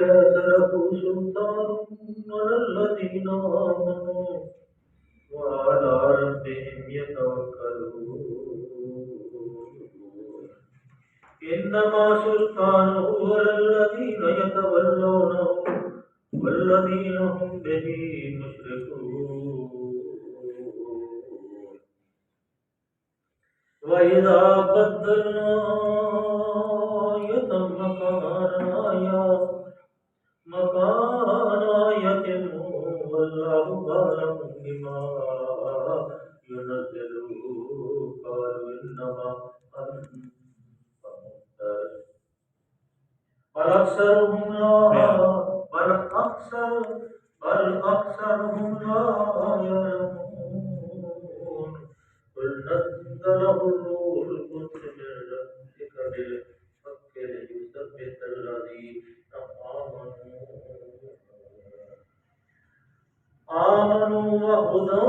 ليس له سلطان على الذين آمنوا وعلى ربهم يتوكلون إنما سلطانه على الذين يتولونه والذين هم به مشركون وإذا بدلنا آية مكان آية والله أعلم بما ينزل قالوا إنما أنت مفتر بل أكثرهم لا يعلمون قل نزله الروح القدس من ربك بالحق ليثبت الذين آمنوا وهدى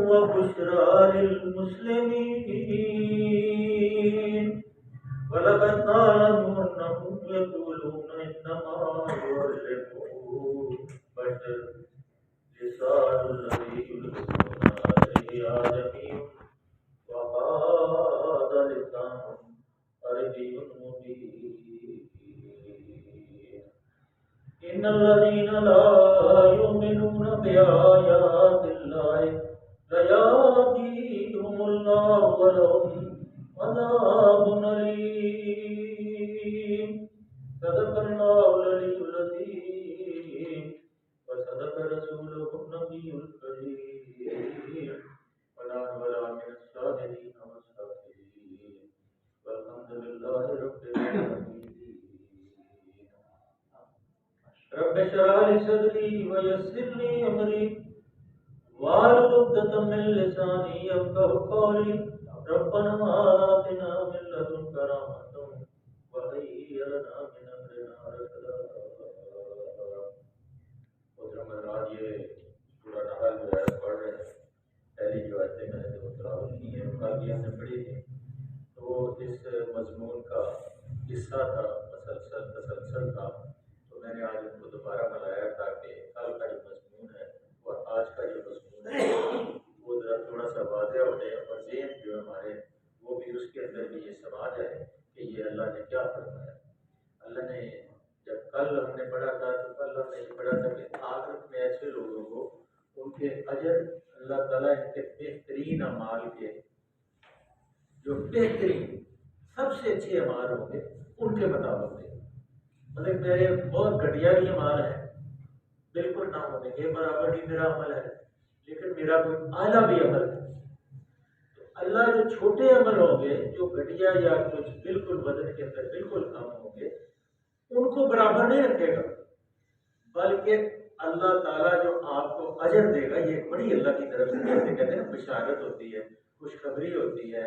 وبشرى للمسلمين ولقد نعلم أنهم يقولون إنما يعلمه بشر لسان الذي يلقون عليه آدمي وهذا لسان عربي مبين إن الذين لا يؤمنون بآيات الله ليهديهم الله ولهم عذاب أليم صدق الله العلي العظيم وصدق رسوله النبي الكريم ونحن ولا من الصادقين والصابرين والحمد لله رب العالمين رب اشرح لي صدري ويسر لي أمري واحلل عقدة من لساني يفقهوا قولي ربنا آتنا من لدنك رحمة وهيئ لنا من أمرنا رشدا محترم حضرات، یہ سورہ نحل جو ہے پڑھ رہے ہیں، پہلی جو آیتیں میں نے جو تلاوت کی ہیں کل بھی ہم نے پڑھی تھی، تو اس مضمون کا حصہ تھا، تسلسل تھا، تو میں نے آج ان کو دوبارہ بنایا تاکہ کل کا جو مضمون ہے اور آج کا جو مضمون ہے وہ ذرا تھوڑا سا واضح ہو جائے اور ذہن جو ہمارے وہ بھی اس کے اندر بھی یہ سما جائے کہ یہ اللہ نے کیا فرمایا۔ اللہ نے جب کل ہم نے پڑھا تھا تو کل ہم نے یہ پڑھا تھا کہ آخرت میں ایسے لوگوں کو ان کے اجر اللہ تعالیٰ ان کے بہترین اعمال کے جو بہترین سب سے اچھے اعمال ہوں گے ان کے مطابق دیں۔ مطلب میرے بہت گھٹیا بھی اعمال ہیں، بالکل نہ ہونے کے برابر ہی میرا عمل ہے، لیکن میرا کوئی اعلیٰ بھی عمل ہے، تو اللہ جو چھوٹے عمل ہوں گے جو گھٹیا یا کچھ بالکل بدن کے اندر بالکل کم ہوں گے ان کو برابر نہیں رکھے گا، بلکہ اللہ تعالیٰ جو آپ کو اجر دے گا، یہ ایک بڑی اللہ کی طرف سے کہتے ہیں بشارت ہوتی ہے، خوشخبری ہوتی ہے،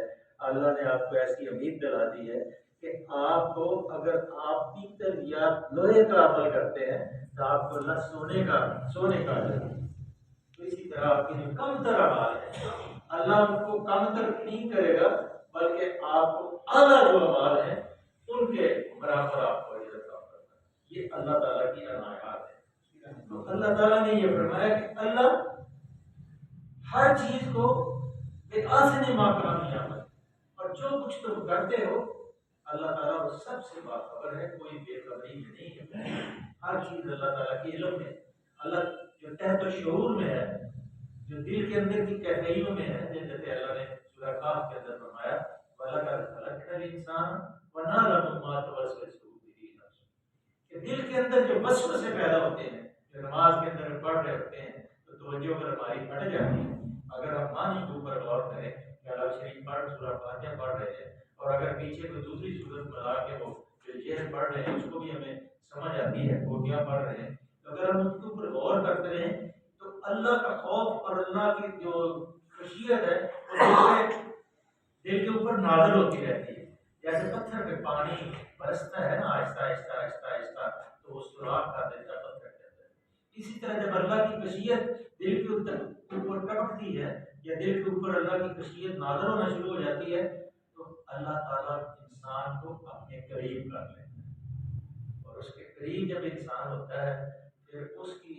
اللہ نے آپ کو ایسی امید دلا دی ہے کہ آپ کو اگر آپ پیتل یا لوہے کا عمل کرتے ہیں تو آپ کو اللہ سونے کا اجر دے۔ تو اسی طرح آپ کی جو کم تر اعمال ہے اللہ ان کو کم تر نہیں کرے گا، بلکہ آپ کو اعلیٰ جو اعمال ہیں ان کے برابر آپ کو اجر عطا کرتا ہے۔ یہ اللہ تعالیٰ کی عنایات ہے۔ تو اللہ تعالیٰ نے یہ فرمایا کہ اللہ ہر چیز کو بے آسن ماکانی عمل اور جو کچھ تم کرتے ہو اللہ تعالیٰ وہ سب سے باخبر ہے، کوئی بے خبری میں نہیں ہے۔ ہر چیز اللہ تعالیٰ کے علم میں، اللہ جو تحت و شعور میں ہے، جو دل کے اندر کی کیفیوں میں ہے، جیسے اللہ نے سورہ کاف کے اندر فرمایا وَلَقَدْ خَلَقْنَا الْإِنسَانَ وَنَعْلَمُ مَا تُوَسْوِسُ بِهِ نَفْسُهُ، کہ دل کے اندر جو وسوسے پیدا ہوتے ہیں، جو نماز کے اندر پڑھ رہے ہوتے ہیں تو توجہ اگر ہماری ہٹ جاتی ہے، اگر ہم معنی کے اوپر غور کریں کہ اللہ شریف پڑھ سورہ فاتحہ پڑھ رہے ہیں اور اگر پیچھے کوئی دوسری صورت ملا کے وہ جو یہ پڑھ رہے ہیں اس کو بھی ہمیں سمجھ آتی ہے وہ کیا پڑھ رہے ہیں، تو اگر ہم اس کے اوپر غور کرتے رہیں تو اللہ کا خوف اور اللہ کی جو خشیت ہے وہ دل کے اوپر نازل ہوتی رہتی ہے، جیسے پتھر پہ پانی برستا ہے نا آہستہ آہستہ آہستہ آہستہ تو وہ سوراخ کر دیتا ہے پتھر کے اندر۔ اسی طرح جب اللہ کی خشیت دل کے اوپر ٹپکتی ہے یا دل کے اوپر اللہ کی خشیت نازل ہونا شروع ہو جاتی ہے تو اللہ تعالیٰ انسان کو اپنے قریب کر لیتا ہے۔ غریب جب انسان ہوتا ہے پھر اس کی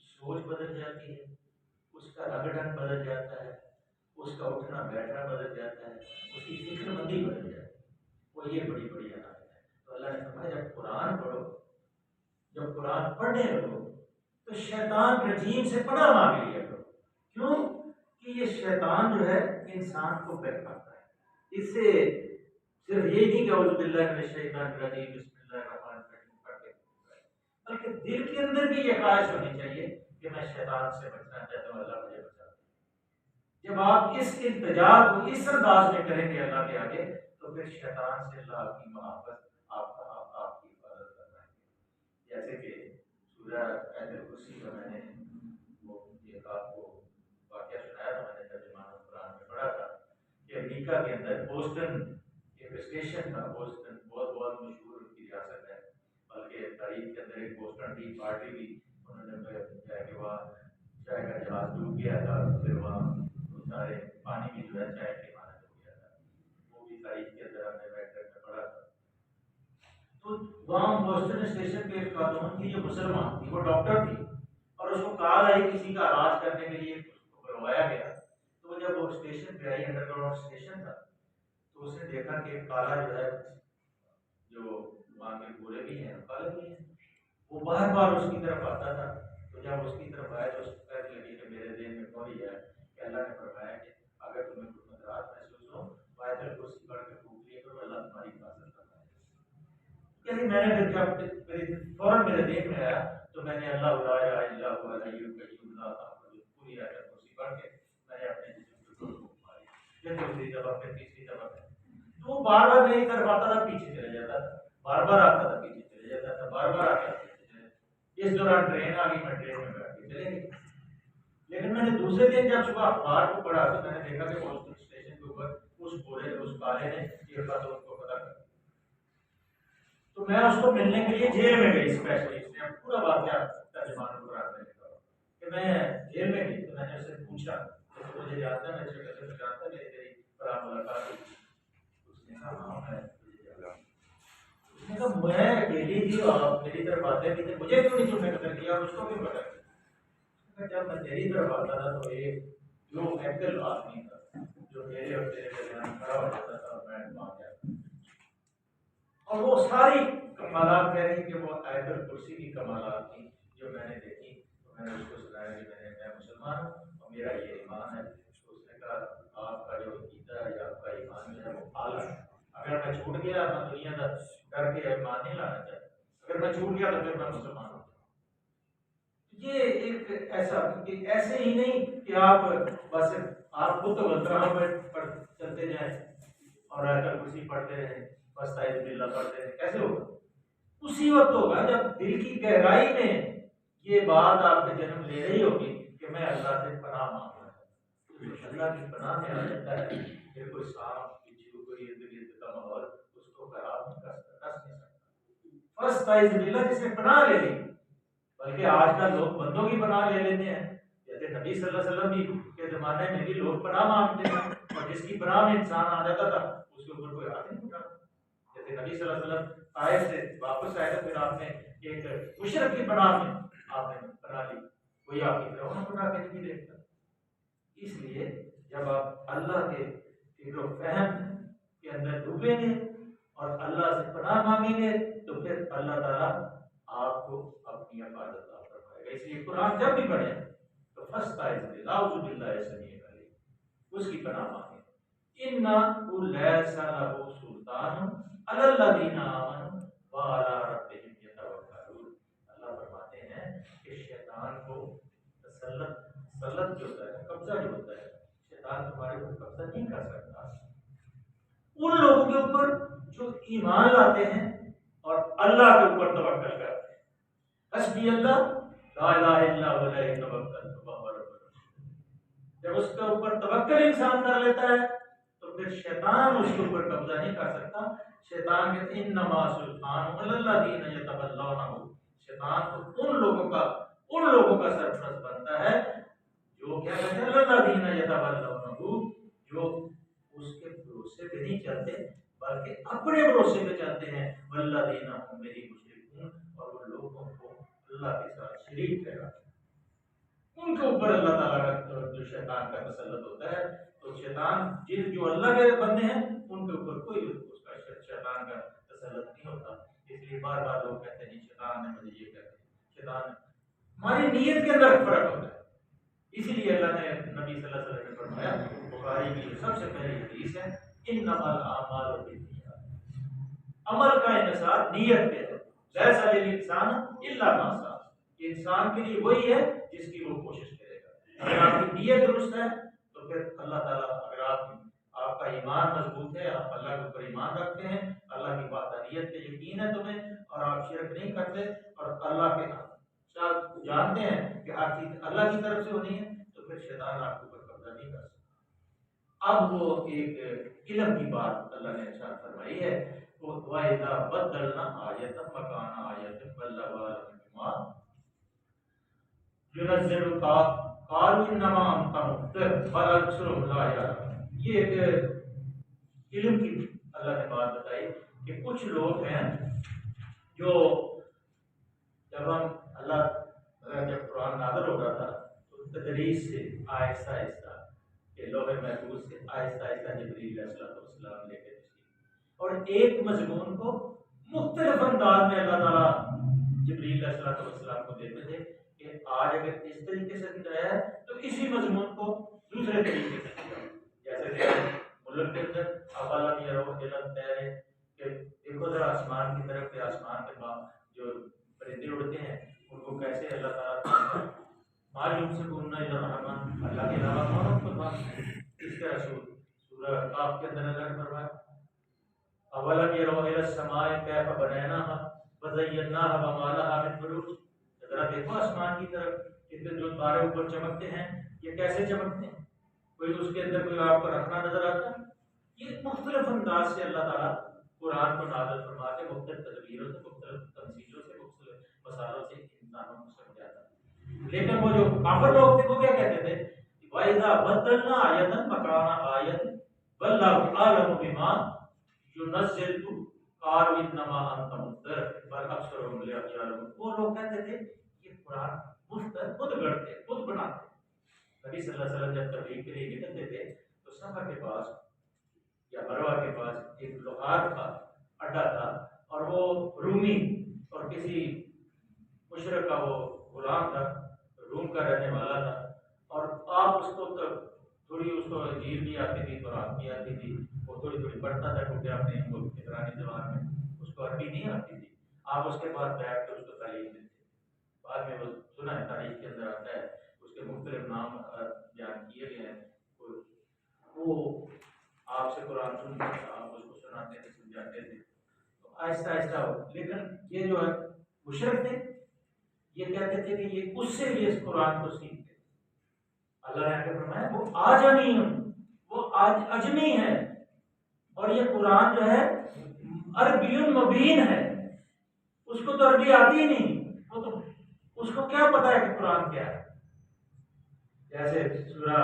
سوچ بدل جاتی ہے، اس کا رنگ ڈھنگ بدل جاتا ہے، اس کا اٹھنا بیٹھنا بدل جاتا ہے، اس کی فکر مندی بدل جاتی ہے، وہ یہ بڑی بڑی علامت ہے۔ تو اللہ نے فرمایا جب قرآن پڑھو، جب قرآن پڑھنے لگو تو شیطان رجیم سے پناہ مانگ لیا کرو۔ کیوں کہ یہ شیطان جو ہے انسان کو بہکاتا ہے، اس سے صرف یہ نہیں کہ اعوذ باللہ من الشیطان الرجیم بسم اللہ الرحمن الرحیم پڑھ کے، بلکہ دل کے اندر بھی یہ خواہش ہونی چاہیے کہ میں شیطان سے بچنا چاہتا ہوں، اللہ مجھے بچا۔ جب آپ اس التجا کو اس انداز میں کریں گے اللہ کے آگے تو پھر شیطان سے اللہ کی محبت آپ کی حفاظت کر رہا ہے۔ جیسے کہ سورہ آیت الکرسی کا میں نے وہ ایک آپ کو واقعہ سنایا تھا، میں نے ترجمہ قرآن میں پڑھا تھا کہ امریکہ کے اندر بوسٹن ایک اسٹیشن تھا، بوسٹن بہت بہت مشہور کی ریاست ہے، بلکہ تاریخ کے اندر ایک بوسٹن ٹی پارٹی بھی انہوں نے کیا کہ وہاں چائے کا جہاز ڈوب گیا تھا، پھر وہاں سارے پانی بھی جو ہے چائے کے مانا ہو گیا تھا، وہ بھی تاریخ کے اندر ہم نے بیٹھ کر پڑھا تھا۔ تو وہاں بوسٹن اسٹیشن پہ ایک خاتون تھی جو مسلمان تھی، وہ ڈاکٹر تھی، اور اس کو کال آئی کسی کا علاج کرنے کے لیے، اس کو بلوایا گیا۔ تو وہ جب وہ اسٹیشن پہ آئی، انڈر گراؤنڈ اسٹیشن تھا، تو اس نے دیکھا کہ کالا جو ہے، جو وہاں کے گورے بھی ہیں کالے بھی ہیں، وہ بار بار اس کی طرف آتا تھا۔ تو جب اس کی طرف آئے تو اس کو کہنے لگی کہ میرے ذہن میں کون ہے کہ اللہ نے فرمایا کہ اگر تمہیں کوئی مدرات محسوس ہو آیت الکرسی پڑھ کے پھونک لیے کرو، اللہ تمہاری حفاظت کرتا ہے۔ یعنی میں نے پھر جب فوراً میرے ذہن میں آیا تو میں نے اللہ لا الہ الا هو الحی القیوم لا تأخذہ پوری آیت الکرسی پڑھ کے میں نے اپنے جسم کو پھونک ماری، پھر دوسری دفعہ، پھر تیسری دفعہ، تو وہ بار بار میری طرف آتا تھا، پیچھے چلے جاتا تھا، بار بار آتا تھا، پیچھے چلے جاتا تھا، بار بار آتا تھا۔ اس دوران ٹرین آ گئی، میں ٹرین میں بیٹھ کے چلے گئی۔ لیکن میں نے دوسرے دن جب صبح اخبار کو پڑھا تو میں نے دیکھا کہ بوسٹن اسٹیشن کے اوپر اس گورے اس کالے نے یہ بات اس کو پتا کر، تو میں اس کو ملنے کے لیے جیل میں گئی اسپیشلی، اس نے پورا واقعہ ترجمان قرآن میں لکھا ہوا کہ میں جیل میں گئی، تو میں نے اس سے پوچھا کہ مجھے جانتا ہے، میرے شکل سے جانتا ہے، میری تیری فلاں ملاقات ہوئی؟ اس نے کہا ہاں میں، اس نے کہا میں اکیلی تھی اور میری طرف آتے بھی تھے، مجھے کیوں نہیں تم نے قتل کیا، اور اس کو کیوں پتا کیا؟ جب میں تیری طرف آتا تھا تو ایک جو ایکل آدمی تھا جو میرے اور تیرے درمیان کھڑا ہو جاتا تھا اور میں مان جاتا، اور وہ ساری کمالات کہہ رہی کہ وہ آیت الکرسی کی کمالات تھیں جو میں نے دیکھی، تو میں نے اس کو سنایا کہ میں مسلمان ہوں اور میرا یہ ایمان ہے۔ تو اس نے کہا آپ کا جو عقیدہ ہے یا آپ کا ایمان جو ہے وہ اعلیٰ ہے، اگر میں چھوٹ گیا میں دنیا کا ڈر کے ایمان نہیں لانا چاہتا، اگر میں چھوٹ گیا تو پھر میں مسلمان ہوں۔ یہ ایک ایسا کہ ایسے ہی نہیں کہ آپ بس آپ خود تو غلطراہ پر چلتے جائیں اور آیت الکرسی پڑھتے رہیں، بس اعوذ باللہ پڑھتے رہیں، کیسے ہوگا؟ اسی وقت ہوگا جب دل کی گہرائی میں یہ بات آپ کے جنم لے رہی ہوگی کہ میں اللہ سے پناہ مانگ رہا ہوں۔ اللہ کی پناہ میں آ جاتا ہے، پھر کوئی سانپ بچھو کوئی ارد گرد کا ماحول اس کو خراب نہیں کر سکتا، کس نہیں سکتا۔ فرسٹ اعوذ باللہ جس نے پناہ لے لی، بلکہ آج کل لوگ بندوں کی پناہ لے لیتے ہیں، جیسے نبی صلی اللہ علیہ وسلم بھی کے زمانے میں بھی لوگ پناہ مانگتے ہیں، اور جس کی پناہ میں انسان آ جاتا تھا اس کے اوپر کوئی ہاتھ نہیں اٹھاتا۔ جیسے نبی صلی اللہ علیہ وسلم طائف سے واپس آئے تو پھر آپ نے ایک مشرک کی پناہ میں آپ نے پناہ لی، کوئی آپ کی طرف نہ اٹھا کے نہیں دیکھتا۔ اس لیے جب آپ اللہ کے فکر و فہم کے اندر ڈوبیں گے اور اللہ سے پناہ مانگیں گے تو پھر اللہ تعالیٰ آپ کو اپنی حفاظت عطا فرمائے گا۔ اس لیے قرآن جب بھی پڑھیں تو فاستعذ باللہ، اعوذ باللہ السمیع العلیم، اس کی پناہ مانگیں۔ انہ لیس لہ سلطان علی الذین آمنوا وعلی ربہم یتوکلون۔ اللہ فرماتے ہیں کہ شیطان کو تسلط جو ہوتا ہے، قبضہ جو ہوتا ہے، شیطان تمہارے اوپر قبضہ نہیں کر سکتا ان لوگوں کے اوپر جو ایمان لاتے ہیں اور اللہ کے اوپر توکل کرتے ہیں۔ حسبی اللہ لا الہ الا هو علیہ توکلت وهو رب العرش العظیم۔ جب اس کے اوپر توکل انسان کر لیتا ہے تو پھر شیطان اس کے اوپر قبضہ نہیں کر سکتا۔ شیطان کہتے ہیں انما سلطان علی الذین یتولونہ، شیطان تو ان لوگوں کا سرپرست بنتا ہے جو کیا کہتے ہیں الذین یتولونہ، جو اس کے بھروسے پہ نہیں چلتے بلکہ اپنے بھروسے پہ چلتے ہیں، والذین هم به مشرکون، یشرکون، اور وہ لوگوں کو اللہ کے ساتھ شریک ٹھہراتے ہیں، ان کے اوپر اللہ تعالیٰ کا جو شیطان کا تسلط ہوتا ہے، تو شیطان جو اللہ کے بندے ہیں ان کے اوپر کوئی اس کا شیطان کا تسلط نہیں ہوتا۔ اس لیے بار بار لوگ کہتے ہیں شیطان نے مجھے یہ کہہ دیا، شیطان ہماری نیت کے اندر فرق ہوتا ہے۔ اسی لیے اللہ نے نبی صلی اللہ علیہ وسلم نے فرمایا، بخاری کی سب سے پہلی حدیث ہے، انما الاعمال بالنیات، عمل کا انحصار نیت پہ ہے، لیس للانسان الا ما سعى، انسان کے لیے وہی ہے جس کی وہ کوشش کرے گا۔ اگر آپ کی نیت درست ہے تو پھر اللہ تعالیٰ، اگر آپ کا ایمان مضبوط ہے، آپ اللہ کے اوپر ایمان رکھتے ہیں، اللہ کی وحدانیت پہ یقین ہے تمہیں، اور آپ شرک نہیں کرتے، اور اللہ کے جانتے ہیں کہ ہر چیز اللہ کی طرف سے ہونی ہے، تو پھر شیطان آپ کے اوپر قبضہ نہیں کر سکتا۔ اب وہ ایک علم کی بات اللہ نے ارشاد فرمائی ہے، وَإِذَا بَدَّلْنَا آیَةً مَكَانَ آیَةٍ بَلَّغَ بِمَا يُنَزِّلُ قَالُوا إِنَّمَا أَنْتَ مُفْتَرٍ بَلْ أَكْثَرُهُمْ لَا يَعْلَمُونَ۔ یہ ایک علم کی اللہ نے بات بتائی کہ کچھ لوگ ہیں جو جب قرآن نازل ہو رہا تھا تو تدریج سے آہستہ آہستہ کہ لوح محفوظ سے آہستہ آہستہ جبریل علیہ السلام لے کے تشریف، اور ایک مضمون کو مختلف انداز میں اللہ تعالیٰ جبریل علیہ السلام کو دیتے تھے کہ آج اگر اس طریقے سے سمجھایا ہے تو اسی مضمون کو دوسرے طریقے سے سمجھاؤ، جیسے کہ ملک کے اندر افالم یرون الی الطیر، کہ دیکھو ذرا آسمان کی طرف، کہ آسمان کے بعد جو پرندے اڑتے ہیں ان کو کیسے اللہ تعالیٰ معلوم سے گھومنا الرحمن، اللہ کے علاوہ کون کو بات، اس کا رسول سورہ قاف کے اندر اللہ نے فرمایا اولم یرون الی السماء کیف بنیناها وزیناها وما لها من فروج، ذرا دیکھو آسمان کی طرف کہ جو تارے اوپر چمکتے ہیں یہ کیسے چمکتے ہیں، کوئی اس کے اندر کوئی آپ کو رکھنا نظر آتا ہے؟ یہ مختلف انداز سے اللہ تعالیٰ قرآن کو نازل فرما کے مختلف تدبیروں سے، مختلف تمثیلوں سے، مختلف مثالوں سے انسانوں کو سمجھاتا ہے۔ لیکن وہ جو کافر لوگ تھے وہ کیا کہتے تھے، وَإِذَا بَدَّلْنَا آیَةً مَكَانَ آیَةٍ وَاللَّهُ أَعْلَمُ بِمَا يُنَزِّلُ قَالُوا إِنَّمَا أَنْتَ مُفْتَرٍ بَلْ أَكْثَرُهُمْ لَا يَعْلَمُونَ۔ وہ لوگ کہتے تھے یہ قرآن مفتر، خود گڑھتے، خود بناتے۔ نبی صلی اللہ علیہ وسلم جب تبلیغ کے لیے نکلتے تھے تو صفا کے پاس یا مروہ کے پاس ایک لوہار کا اڈا تھا، اور وہ رومی اور کسی مشرک کا وہ غلام تھا، روم کا رہنے والا تھا، اور آپ اس کو تھوڑی اس کو انجیل بھی آتی تھی، قرآن بھی آتی تھی، وہ تھوڑی تھوڑی پڑھتا تھا کیونکہ اپنے عبرانی زبان میں، اس کو عربی نہیں آتی تھی، آپ اس کے پاس بیٹھ کر اس کو تعلیم دیتے۔ بعد میں وہ سنا ہے، تاریخ کے اندر آتا ہے، اس کے مختلف نام بیان کیے گئے ہیں، وہ آپ سے قرآن سنتے تھے، آپ اس کو سناتے تھے، سمجھاتے تھے، تو آہستہ آہستہ ہو۔ لیکن یہ جو ہے مشرک تھے، یہ کہتے تھے کہ یہ اس سے یہ اس قرآن کو سیکھتے، اللہ نے آگے فرمایا وہ آجمی، وہ اجمی ہے، اور یہ قرآن جو ہے عربی مبین ہے، اس کو تو عربی آتی ہی نہیں، وہ تو اس کو کیا پتا ہے کہ قرآن کیا ہے۔ جیسے سورہ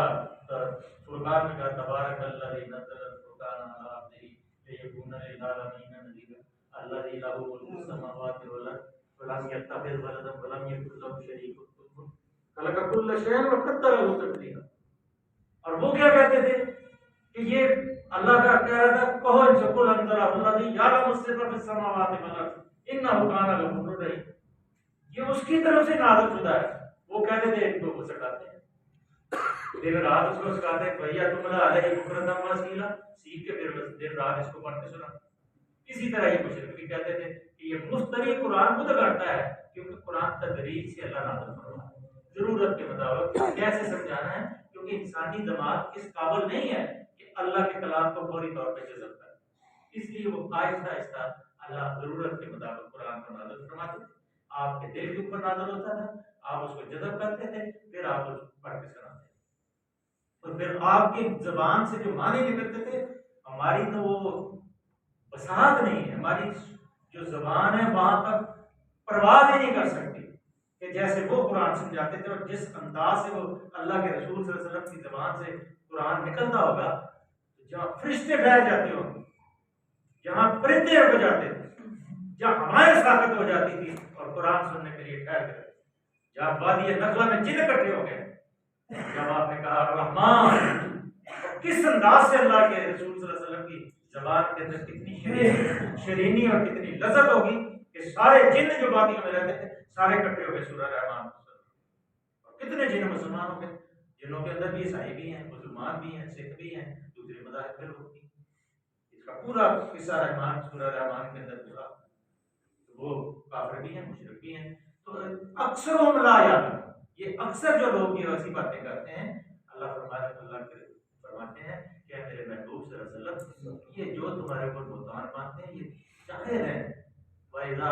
فرقان میں کہا تبارک الذی نزل الفرقان علی عبدہ لیکون للعالمین نذیرا الذی لہ ملک السماوات والارض ولم یتخذ ولدا ولم یکن لہ شریک فی الملک خلق کل شیء وقدرہ تقدیرا۔ اور وہ کیا کہتے تھے کہ یہ اللہ کا کہہ رہا تھا، کہو ان سے قل انزلہ الذی یعلم السر فی السماوات والارض انہ کان غفورا رحیما، یہ اس کی طرف سے نازل شدہ ہے۔ وہ کہتے تھے ان کو وہ سکھاتے ہیں، دن رات اس کو سکھاتے ہیں، بھیا تم علیہ بکرۃ واسیلا، سیکھ کے پھر دن رات اس کو پڑھتے سنا۔ اسی طرح یہ مشرک بھی کہتے تھے کہ یہ مفتری قرآن خود کرتا ہے، کیونکہ قرآن تدریج سے اللہ نازل فرماتا ہے، ضرورت کے مطابق کیسے سمجھانا ہے، کیونکہ انسانی دماغ اس قابل نہیں ہے کہ اللہ کے کلام کو فوری طور پہ جذب کرے، اس لیے وہ آہستہ آہستہ اللہ ضرورت کے مطابق قرآن کو نازل فرماتے تھے، آپ کے دل کے اوپر نازل ہوتا تھا، آپ اس کو جذب کرتے تھے، پھر آپ اس کو پڑھ کے سناتے تھے، اور پھر آپ کی زبان سے جو معنی نکلتے تھے، ہماری تو وہ وسعت نہیں ہے، ہماری جو زبان ہے وہاں تک پرواز ہی نہیں کر سکتی کہ جیسے وہ قرآن سمجھاتے تھے، اور جس انداز سے وہ اللہ کے رسول صلی اللہ علیہ وسلم کی زبان سے قرآن نکلتا ہوگا، جہاں فرشتے ٹھہر جاتے ہوں، جہاں پرندے اڑ جاتے تھے، جہاں ہوائیں ساکت ہو جاتی جاتی تھی اور قرآن سننے کے لیے ٹھہر گئے. جب وادی نخلا میں جن اکٹھے ہو گئے, جب آپ نے کہا رحمان, کس انداز سے اللہ کے رسول صلی اللہ علیہ وسلم کی زبان کے اندر کتنی شیرینی اور کتنی لذت ہوگی کہ سارے جن جو وادیوں میں رہتے تھے سارے اکٹھے ہو گئے سورہ رحمان. اور کتنے جن مسلمان ہو گئے, جنہوں کے اندر بھی عیسائی بھی ہیں, مسلمان بھی ہیں, سکھ بھی ہیں, دوسرے مذاہب کے لوگ بھی. اس کا پورا قصہ رحمان, سورہ رحمان کے اندر پورا, وہ کافر بھی ہیں, مشرک بھی ہیں. تو اکثر و ملایا, یہ اکثر جو لوگ یہ ایسی باتیں کرتے ہیں, اللہ فرماتے ہیں کہ میرے محبوب صلی اللہ علیہ وسلم, یہ جو تمہارے اوپر بہتان باندھتے ہیں یہ ظاہر ہے. وَإِذَا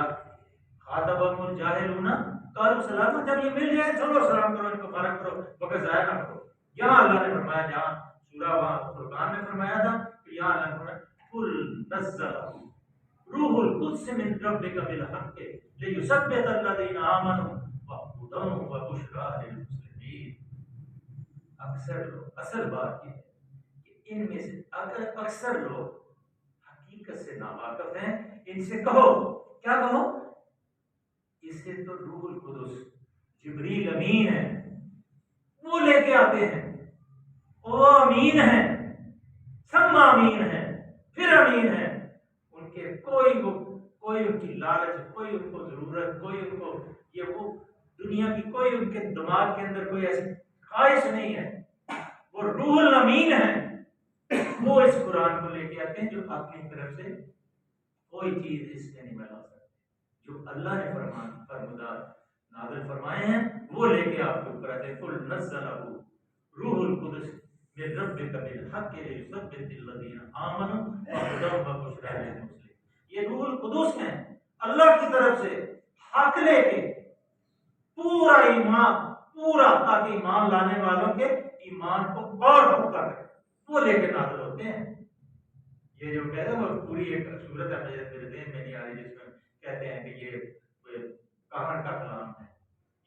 خَاطَبَهُمُ الْجَاهِلُونَ قَالُوا سَلَامًا, جب یہ مل جائے چلو سلام کرو, ان کو فارغ کرو, وقت ضائع نہ کرو. یہاں اللہ نے فرمایا, جہاں سورہ وہاں فرقان میں فرمایا تھا, کہ یہاں اللہ نے فرمایا قُلْ نَزَّلَهُ روح القدس من ربك بالحق ليثبت الذين آمنوا وهدى وبشرى للمسلمين. اکثر لوگ, اصل بات یہ ہے کہ ان میں سے اگر اکثر لوگ حقیقت سے ناواقف ہیں, ان سے کہو, کیا کہو, اس سے تو روح القدس جبریل امین ہے, وہ لے کے آتے ہیں, وہ امین ہیں, سب امین ہیں, پھر امین ہیں. ان کے کوئی ان کی لالچ, کوئی ان کو ضرورت, کوئی ان کو یہ وہ دنیا کی کوئی ان کے دماغ کے اندر کوئی ایسی خواہش نہیں ہے. وہ روح الامین ہے, وہ اس قرآن کو لے کے آتے ہیں جو اپنی طرف سے کوئی چیز اس سے نہیں ملا سکتی. جو اللہ نے فرمودات نازل فرمائے ہیں وہ لے کے آپ کے اوپر آتے ہیں. قُلْ نَزَّلَهُ روح القدس من ربک بالحق لِيُثَبِّتَ الَّذِينَ آمَنُوا وَهُدًى وَبُشْرَى لِلْمُسْلِمِينَ. یہ روح القدس ہیں اللہ کی طرف سے حق لے کے پورا ایمان, پورا, تاکہ ایمان لانے والوں کے ایمان کو اور پختہ کرے, وہ لے کے نازل ہوتے ہیں. یہ جو کہتے ہیں وہ پوری ایک صورت ہے میرے ذہن میں نہیں آ رہی, جس میں کہتے ہیں کہ یہ کہاں کا کلام ہے,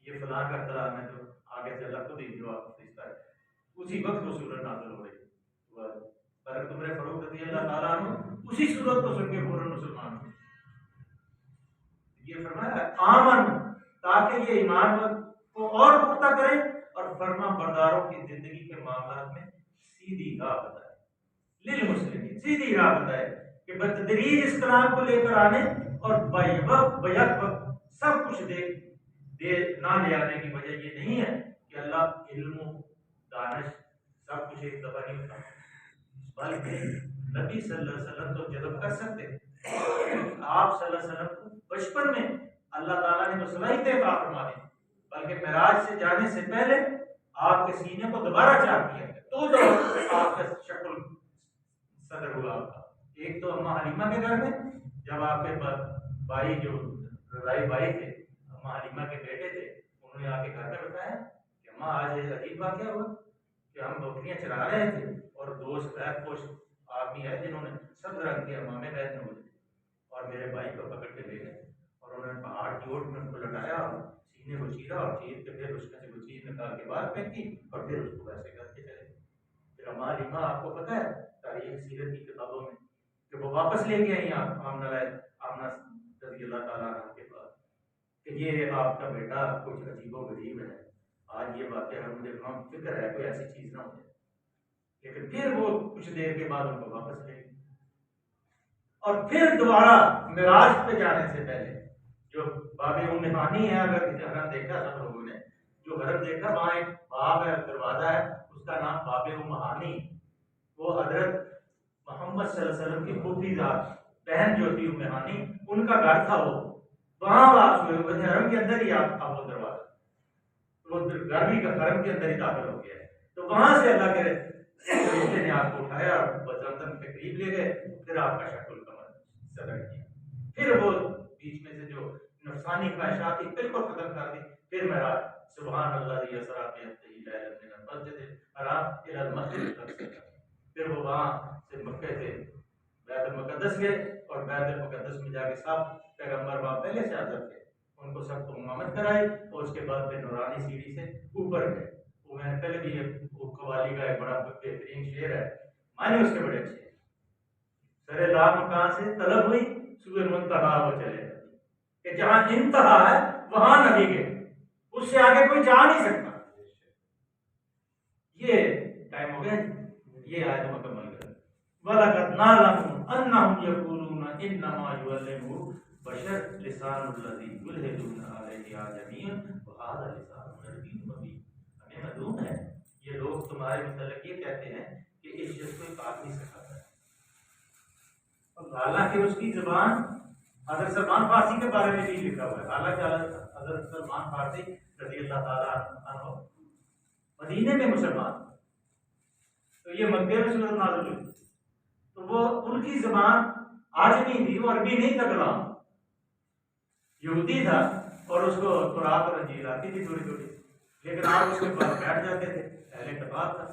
یہ فلاں کا کلام ہے, جو آگے سے اللہ خود ہی جواب دیتا ہے. اسی وقت وہ صورت نازل ہو رہی ہے. حضرت عمر فاروق رضی اللہ تعالیٰ عنہ اسی صورت کو سن کے فوراً مسلمان ہوئے. یہ فرمایا آمن, تاکہ یہ ایمان کو اور پختہ کرے اور فرما برداروں کی زندگی کے معاملات میں سیدھی راہ بتائے. للمسلمین, سیدھی راہ بتائے کہ بتدریج اس کلام کو لے کر آنے اور بیک وقت سب کچھ دے نہ لے آنے کی وجہ یہ نہیں ہے کہ اللہ علم و دانش سب کچھ ایک دفعہ نہیں ہوتا, بلکہ نبی صلی اللہ علیہ وسلم تو جذب کر سکتے. آپ صلی اللہ علیہ وسلم کو بچپن میں اللہ تعالیٰ نے تو صلاحیتیں عطا فرما دی, بلکہ معراج سے جانے سے پہلے آپ کے سینے کو دوبارہ چاک کیا تو آپ کا شکل صدر ہوا آپ کا. ایک تو اماں حلیمہ کے گھر میں, جب آپ کے بھائی جو رضائی بھائی تھے, اماں حلیمہ کے بیٹے تھے, انہوں نے آ کے گھر میں بتایا کہ اماں آج ایک عجیب واقعہ ہوا کہ ہم بکریاں چرا رہے تھے اور دو سفید پوش آدمی ہے جنہوں نے سب رنگ کے امامے پہنے ہوئے تھے, اور میرے بھائی کو پکڑ کے لے گئے اور انہوں نے پہاڑ کی اوٹ میں ان کو لٹایا اور سینے کو چیرا اور چیر کے پھر اس میں سے وہ چیز نکال کے باہر پھینکی اور پھر اس کو ویسے کر کے چلے. پھر اماں حلیمہ آپ کو پتہ ہے تاریخ سیرت کی کتابوں میں کہ وہ واپس لے کے آئی آپ آمنہ رضی اللہ تعالیٰ عنہ کے پاس کہ یہ آپ کا بیٹا کچھ عجیب و غریب ہے, آج یہ واقعہ مجھے فکر ہے کوئی ایسی چیز نہ ہو جائے. لیکن پھر وہ کچھ دیر کے بعد ان کو واپس لے گئے. اور پھر دوبارہ معراج پہ جانے سے پہلے جو باب ام ہانی ہے, اگر کسی حرم دیکھا سب لوگوں نے, جو حرم دیکھا وہاں ایک باب ہے, دروازہ ہے, اس کا نام باب ام ہانی. وہ حضرت محمد صلی اللہ علیہ وسلم کی پھوپھی ذات بہن جو تھی ام ہانی, ان کا گھر تھا. وہ وہاں واپس ہوئے ہوئے تھے, حرم کے اندر ہی آپ تھا وہ دروازہ, وہ گھر بھی حرم کے اندر ہی داخل ہو گیا ہے. تو وہاں سے اللہ کے رشتے نے آپ کو اٹھایا اور زمزم کے قریب لے گئے, پھر آپ کا شکل صدر کیا. پھر وہ بیچ میں سے جو نفسانی خواہشات تھی بالکل ختم کر دی. پھر معراج سبحان اللہ الذی اسری بعبدہ لیلا من المسجد الحرام الی المسجد الاقصی. پھر وہ وہاں سے مکے سے بیت المقدس گئے اور بیت المقدس میں جا کے سب پیغمبر وہاں پہلے سے حاضر تھے, ان کو سب کو امامت کرائی اور اس کے بعد پھر نورانی سیڑھی سے اوپر گئے. وہ میں نے پہلے بھی قوالی کا ایک بڑا بہترین شعر ہے, معنی اس کے بڑے اچھے ہیں. سر لام کہاں سے طلب ہوئی, سوئے منتہا وہ چلے گئے. کہ جہاں انتہا ہے وہاں نبی گئے، اس سے آگے کوئی جا نہیں سکتا۔ یہ ٹائم ہو گیا، یہ آیت مکمل کر۔ وَلَقَدْ نَعْلَمُ أَنَّهُمْ يَقُولُونَ إِنَّمَا يُعَلِّمُهُ بَشَرٌ لِسَانُ الَّذِي يُلْحِدُونَ عَلَيْهِ أَعْجَمِيٌّ وَهَذَا لِسَانٌ عَرَبِيٌّ مُبِينٌ۔ ہمیں معلوم ہے یہ لوگ تمہارے متعلق یہ کہتے ہیں کہ اس چیز کو کاٹ نہیں سکتا ہے، حالانکہ اس کی زبان حضرت سلمان فارسی کے بارے میں بھی لکھا ہوا ہے۔ حالانکہ حضرت سلمان فارسی رضی اللہ تعالیٰ عنہ مدینے میں مسلمان، تو یہ مکے میں صورت نازل ہوئی، تو وہ ان کی زبان عجمی تھی، وہ عربی نہیں تھا، کلام یہودی تھا، اور اس کو قرآن اور انجیل آتی تھی تھوڑی تھوڑی، لیکن آپ اس کے پاس بیٹھ جاتے تھے، اہل کتاب تھا،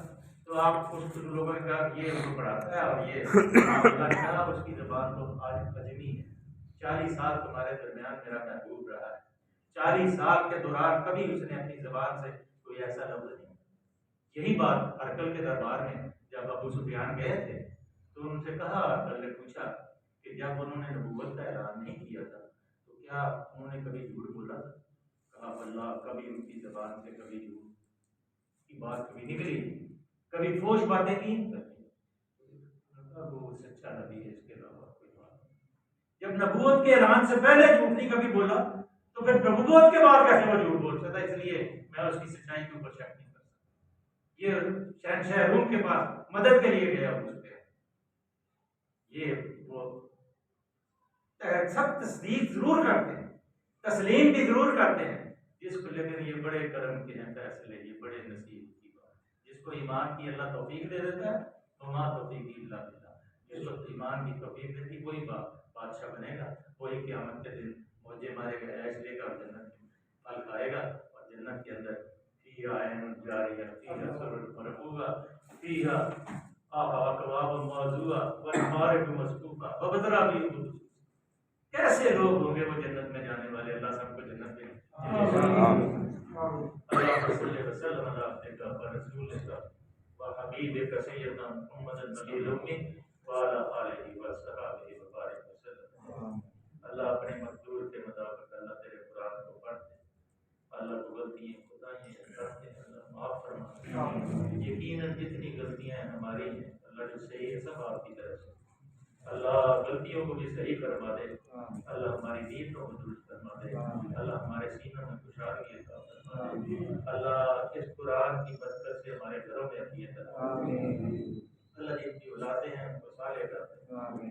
تو آپ اس لوگوں نے کہا کہ یہ ان کو پڑھاتا ہے، اور یہ اللہ نے کہا اس کی زبان تو آج عجمی ہے۔ 40 سال تمہارے درمیان میرا محبوب رہا ہے، 40 سال کے دوران کبھی اس نے اپنی زبان سے کوئی ایسا لفظ نہیں۔ یہی بات ہرقل کے دربار میں جب ابو سفیان گئے تھے تو ان سے کہا، ہرقل نے پوچھا کہ جب انہوں نے نبوت کا اعلان نہیں کیا تھا تو کیا انہوں نے کبھی جھوٹ بولا تھا؟ کہا اللہ، کبھی ان کی زبان سے کبھی جھوٹ کی بات کبھی نکلی، کبھی فوش باتیں کی، وہ سچا نبی ہے، اس کے علاوہ کوئی بات نہیں۔ جب نبوت کے اعلان سے پہلے جھوٹ نہیں کبھی بولا تو پھر نبوت کے بعد کیسے وہ جھوٹ بول سکتا؟ اس لیے میں اس کی سچائی کے اوپر شک نہیں کرتا۔ یہ شہنشاہ روم کے پاس مدد کے لیے گیا ہو سکتے ہیں، یہ وہ سب تصدیق ضرور کرتے ہیں، تسلیم بھی ضرور کرتے ہیں جس کو، لیکن یہ بڑے کرم کے ہیں فیصلے، یہ بڑے نصیب کی بات۔ جس کو ایمان کی اللہ توفیق دے دیتا ہے تو ماں توفیق اللہ دیتا ہے، جس کو ایمان کی توفیق دیتی وہی بادشاہ بنے گا، وہی قیامت کے دن موجے مارے گا، عیش لے گا، اور جنت میں پھل کھائے گا، اور جنت کے اندر فیہا عین جاریہ، فیہا سرر مرفوعہ، فیہا اکواب موضوعہ ونمارق مصفوفہ وبزرابی قدس۔ کیسے لوگ ہوں گے وہ جنت میں جانے والے؟ اللہ سب کو جنت میں اللہ صلی وسلم علی عبدک و رسولک و حبیبک سیدنا محمد النبی الامی وعلی آلہ و صحابہ وبارک وسلم۔ اللہ اپنے مقدور کے مطابق اللہ تیرے قرآن کو پڑھتے، اللہ کو غلطیاں خدائیں کرتے ہیں، اللہ معاف فرما۔ یقیناً جتنی غلطیاں ہماری ہیں اللہ جو صحیح ہے سب آپ کی طرف سے، اللہ غلطیوں کو بھی صحیح فرما دے، اللہ ہماری نیتوں کو درست فرما دے، اللہ ہمارے سینوں میں خوشحالی عطا فرما دے، اللہ اس قرآن کی برکت سے ہمارے گھروں میں عطیت عطا فرما دے، اللہ جن کی اولادیں ہیں ان کو صالح کر دے،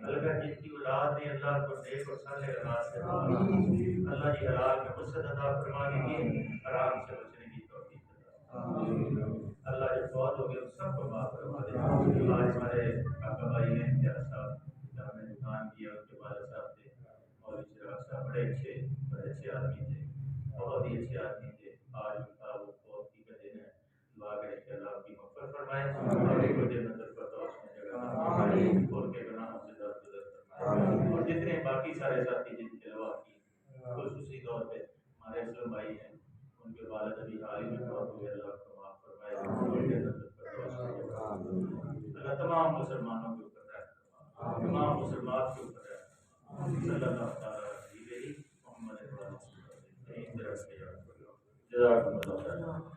اللہ جن کی اولاد ہیں اللہ کو نیک اور صالح اولاد سے نواز دے، اللہ جی حلال میں وسعت عطا فرما دیجیے، حرام سے بچنے کی توفیق عطا فرما دیجیے، اللہ جو فوت ہو گئے ان سب کو معاف فرما دے۔ آج ہمارے آقا بھائی نے پیارا صاحب جہاں میں دکان کیا، اس کے والد صاحب تھے اور چراغ صاحب، بڑے اچھے آدمی تھے، بہت ہی اچھے آدمی تھے۔ آج ان کا وہ فوتگی کا دن ہے، دعا کریں کہ اللہ آپ کی مغفرت فرمائے، اور کو جنت الفردوس میں جگہ فرمائے، اور کے گناہوں سے درگزر فرمائے، اور جتنے باقی سارے ساتھی جن کی دعا کی، خصوصی طور پہ ہمارے اسلم بھائی ہیں، ان کے والد ابھی حال ہی میں فوت ہوئے، اللہ کو معاف فرمائے، اور جنت الفردوس میں جگہ فرمائے۔ اللہ تمام مسلمانوں کے اوپر رحم فرما، تمام مسلمات کے اوپر رحم فرما، صلی اللہ تعالیٰ علیہ محمد جزاکم اللہ خیر۔